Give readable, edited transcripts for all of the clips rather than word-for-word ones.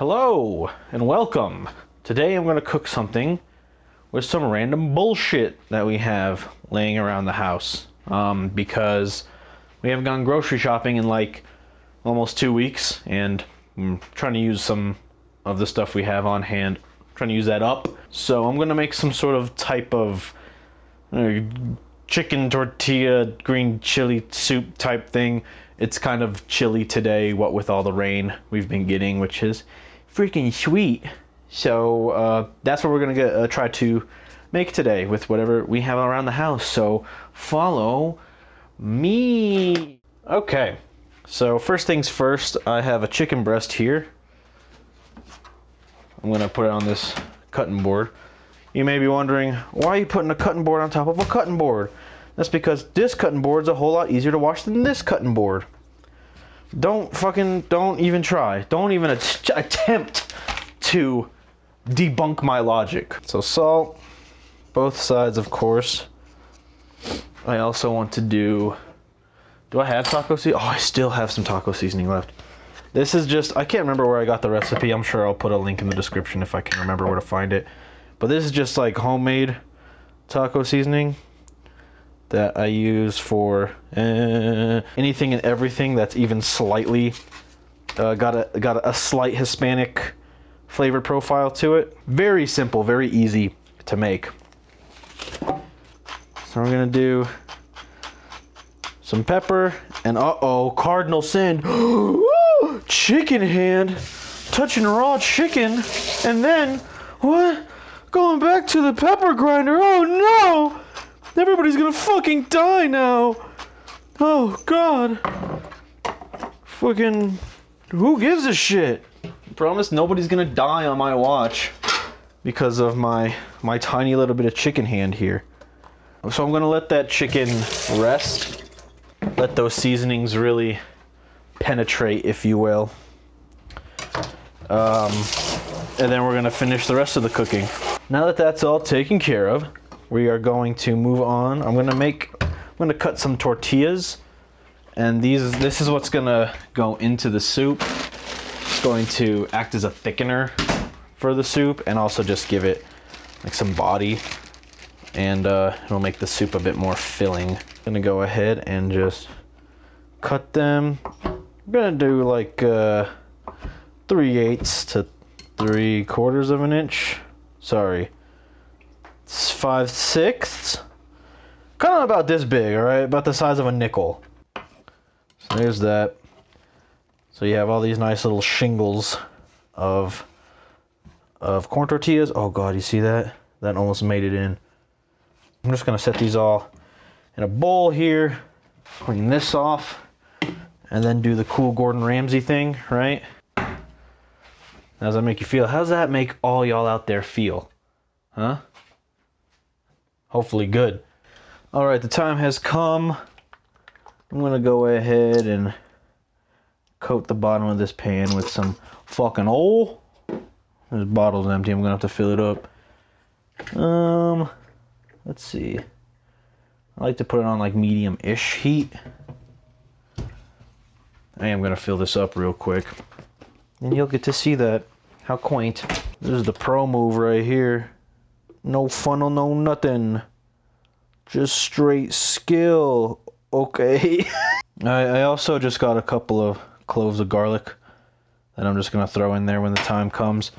Hello and welcome. Today I'm going to cook something with some random bullshit that we have laying around the house. Because we haven't gone grocery shopping in like almost 2 weeks, and I'm trying to use some of the stuff we have on hand, trying to use that up. So I'm going to make some sort of type of chicken tortilla green chili soup type thing. It's kind of chilly today, what with all the rain we've been getting, which is freaking sweet. So that's what we're gonna try to make today with whatever we have around the house. So follow me. Okay, so first things first, I have a chicken breast here. I'm gonna put it on this cutting board. You may be wondering, why are you putting a cutting board on top of a cutting board? That's because this cutting board's a whole lot easier to wash than this cutting board. Don't even try. Don't even attempt to debunk my logic. So salt, both sides, of course. I also want to do I have taco seasoning? Oh, I still have some taco seasoning left. This is just, I can't remember where I got the recipe. I'm sure I'll put a link in the description if I can remember where to find it. But this is just like homemade taco seasoning that I use for anything and everything that's even slightly got a slight Hispanic flavor profile to it. Very simple, very easy to make. So we're gonna do some pepper and cardinal sin. Chicken hand, touching raw chicken, and then what? Going back to the pepper grinder. Oh no! Everybody's gonna fucking die now. Oh god. Fucking, who gives a shit? I promise nobody's gonna die on my watch because of my tiny little bit of chicken hand here. So I'm gonna let that chicken rest. Let those seasonings really penetrate, if you will. And then we're gonna finish the rest of the cooking. Now that that's all taken care of, we are going to move on. I'm gonna cut some tortillas, and this is what's gonna go into the soup. It's going to act as a thickener for the soup and also just give it like some body, and it'll make the soup a bit more filling. I'm gonna go ahead and just cut them. I'm gonna do like 3/8 to 3/4 of an inch. Sorry. 5/6, kind of about this big, all right, about the size of a nickel. So there's that. So you have all these nice little shingles of corn tortillas. Oh god, you see that? That almost made it in. I'm just gonna set these all in a bowl here, clean this off, and then do the cool Gordon Ramsay thing, right? How does that make you feel? How does that make all y'all out there feel? Huh? Hopefully good. All right, the time has come. I'm gonna go ahead and coat the bottom of this pan with some fucking oil. This bottle's empty. I'm gonna have to fill it up. Let's see. I like to put it on like medium-ish heat. I am gonna fill this up real quick, and you'll get to see that. How quaint. This is the pro move right here. No funnel, no nothing. Just straight skill. Okay. I also just got a couple of cloves of garlic that I'm just gonna throw in there when the time comes.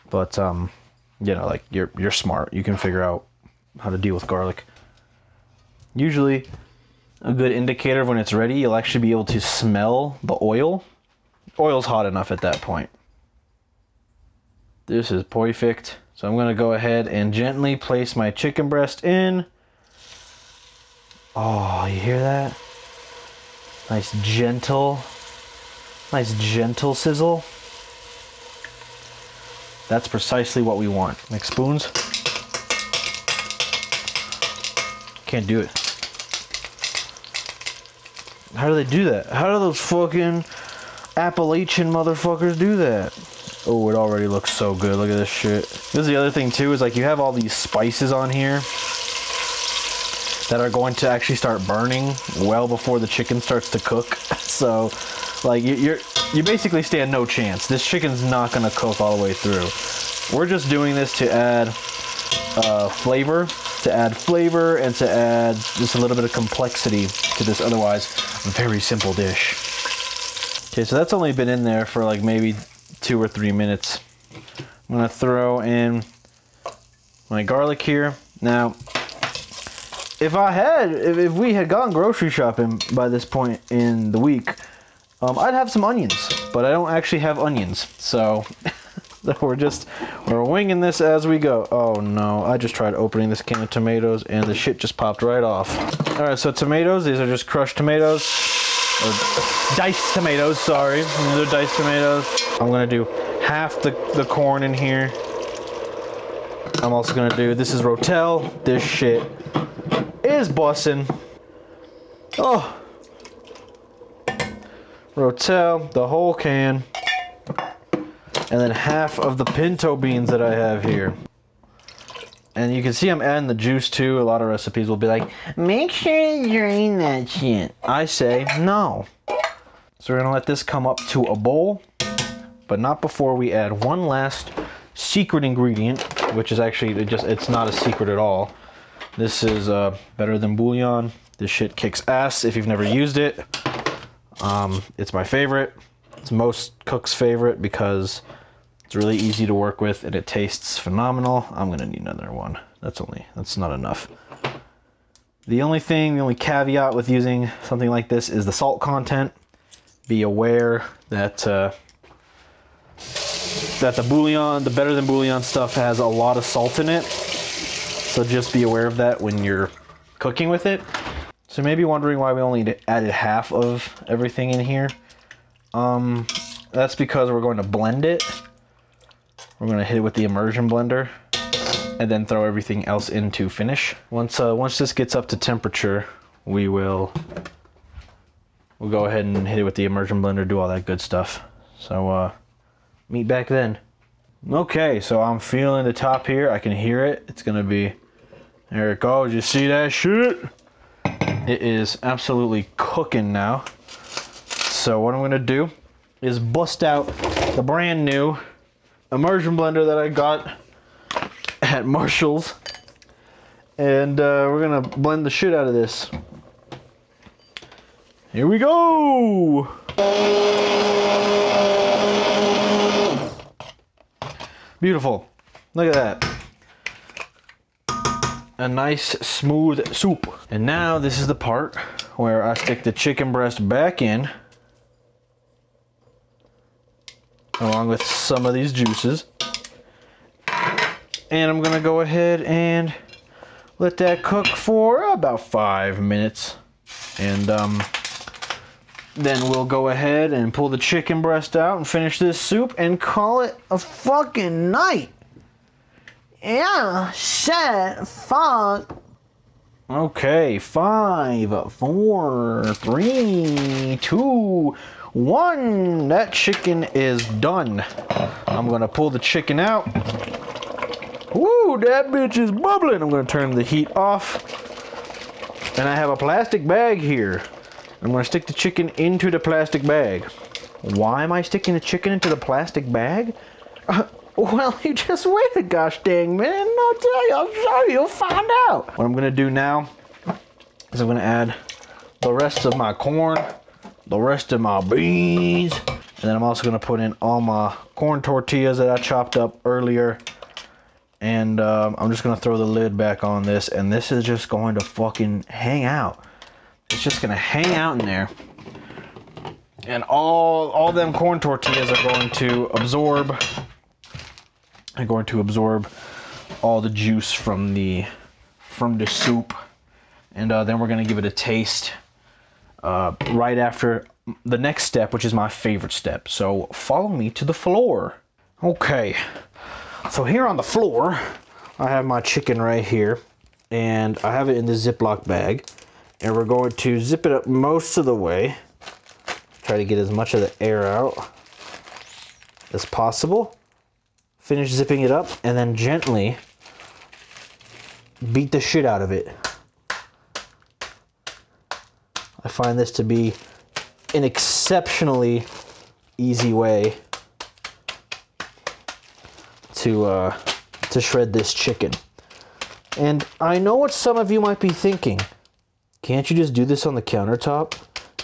But you know, like you're smart. You can figure out how to deal with garlic. Usually a good indicator of when it's ready, you'll actually be able to smell the oil. Oil's hot enough at that point. This is perfect. So I'm going to go ahead and gently place my chicken breast in. Oh, you hear that? Nice gentle sizzle. That's precisely what we want. Make spoons. Can't do it. How do they do that? How do those fucking Appalachian motherfuckers do that? Oh, it already looks so good. Look at this shit. This is the other thing too, is like you have all these spices on here that are going to actually start burning well before the chicken starts to cook. So like you basically stand no chance. This chicken's not gonna cook all the way through. We're just doing this to add flavor, and to add just a little bit of complexity to this otherwise very simple dish. Okay, so that's only been in there for like maybe 2 or 3 minutes. I'm gonna throw in my garlic here. Now, if we had gone grocery shopping by this point in the week, I'd have some onions, but I don't actually have onions, so we're winging this as we go. Oh no, I just tried opening this can of tomatoes and the shit just popped right off. All right, so tomatoes, these are just crushed tomatoes, or diced tomatoes, sorry. These are diced tomatoes. I'm gonna do half the corn in here. I'm also gonna do, this is Rotel. This shit is bussin'. Oh. Rotel, the whole can. And then half of the pinto beans that I have here. And you can see I'm adding the juice too. A lot of recipes will be like, make sure you drain that shit. I say no. So we're gonna let this come up to a bowl, but not before we add one last secret ingredient, which is actually it's not a secret at all. This is better than bouillon. This shit kicks ass if you've never used it. It's my favorite. It's most cooks' favorite because it's really easy to work with and it tastes phenomenal. I'm gonna need another one. That's not enough. The only caveat with using something like this is the salt content. Be aware that the better than bouillon stuff has a lot of salt in it. So just be aware of that when you're cooking with it. So maybe wondering why we only added half of everything in here. That's because we're going to blend it. We're going to hit it with the immersion blender and then throw everything else in to finish. Once this gets up to temperature, we'll go ahead and hit it with the immersion blender, do all that good stuff. So meet back then. Okay, so I'm feeling the top here. I can hear it. It's gonna be, there it goes. You see that shit? It is absolutely cooking now. So what I'm gonna do is bust out the brand new immersion blender that I got at Marshall's, and we're gonna blend the shit out of this. Here we go. Beautiful. Look at that. A nice smooth soup. And now this is the part where I stick the chicken breast back in, along with some of these juices. And I'm gonna go ahead and let that cook for about 5 minutes. And then we'll go ahead and pull the chicken breast out and finish this soup and call it a fucking night. Yeah, shit, fuck. Okay, 5, 4, 3, 2, 1. That chicken is done. I'm gonna pull the chicken out. Woo, that bitch is bubbling. I'm gonna turn the heat off. And I have a plastic bag here. I'm gonna stick the chicken into the plastic bag. Why am I sticking the chicken into the plastic bag? Well, you just wait a gosh dang minute and I'll tell you, I'll show you, you'll find out. What I'm gonna do now is I'm gonna add the rest of my corn, the rest of my beans, and then I'm also gonna put in all my corn tortillas that I chopped up earlier. And I'm just gonna throw the lid back on this, and this is just going to fucking hang out. It's just gonna hang out in there. And all them corn tortillas are going to absorb all the juice from the soup. And then we're gonna give it a taste right after the next step, which is my favorite step. So follow me to the floor. Okay, so here on the floor, I have my chicken right here, and I have it in the Ziploc bag. And we're going to zip it up most of the way. Try to get as much of the air out as possible. Finish zipping it up, and then gently beat the shit out of it. I find this to be an exceptionally easy way to shred this chicken. And I know what some of you might be thinking. Can't you just do this on the countertop?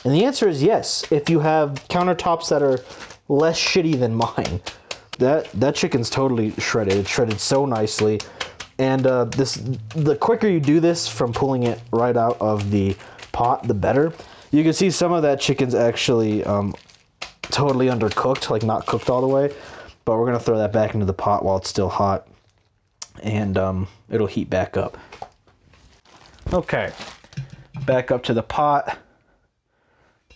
And the answer is yes, if you have countertops that are less shitty than mine. That chicken's totally shredded. It's shredded so nicely. And the quicker you do this from pulling it right out of the pot, the better. You can see some of that chicken's actually totally undercooked, like not cooked all the way. But we're gonna throw that back into the pot while it's still hot, and it'll heat back up. Okay, back up to the pot.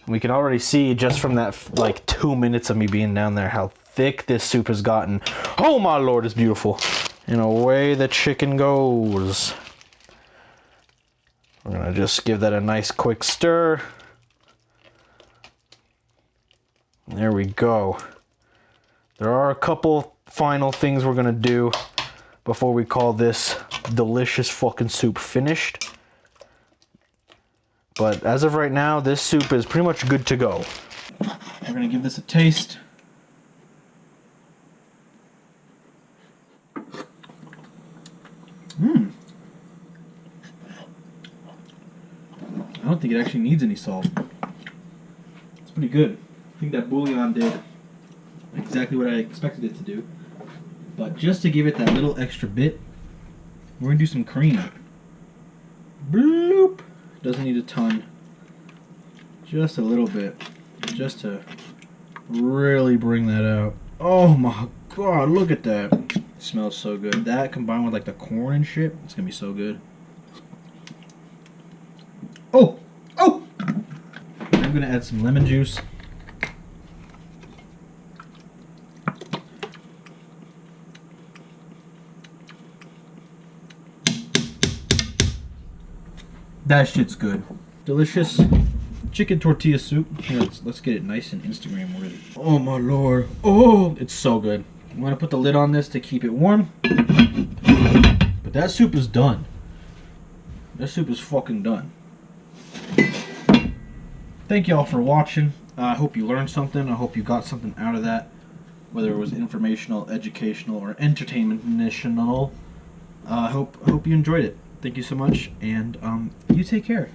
We can already see just from that like 2 minutes of me being down there how thick this soup has gotten. Oh my lord, it's beautiful. And away the chicken goes. We're gonna just give that a nice quick stir. There we go. There are a couple final things we're gonna do before we call this delicious fucking soup finished. But as of right now, this soup is pretty much good to go. We're gonna give this a taste. I don't think it actually needs any salt. It's pretty good. I think that bouillon did exactly what I expected it to do. But just to give it that little extra bit, we're gonna do some cream. Bloop! Doesn't need a ton. Just a little bit. Just to really bring that out. Oh my god, look at that. It smells so good. That combined with like the corn and shit, it's gonna be so good. Oh! Oh! I'm gonna add some lemon juice. That shit's good. Delicious chicken tortilla soup. Here, let's get it nice and Instagram worthy. Oh my lord. Oh, it's so good. I'm gonna put the lid on this to keep it warm. But that soup is done. That soup is fucking done. Thank y'all for watching. I hope you learned something. I hope you got something out of that. Whether it was informational, educational, or entertainment-national. I hope you enjoyed it. Thank you so much, and you take care.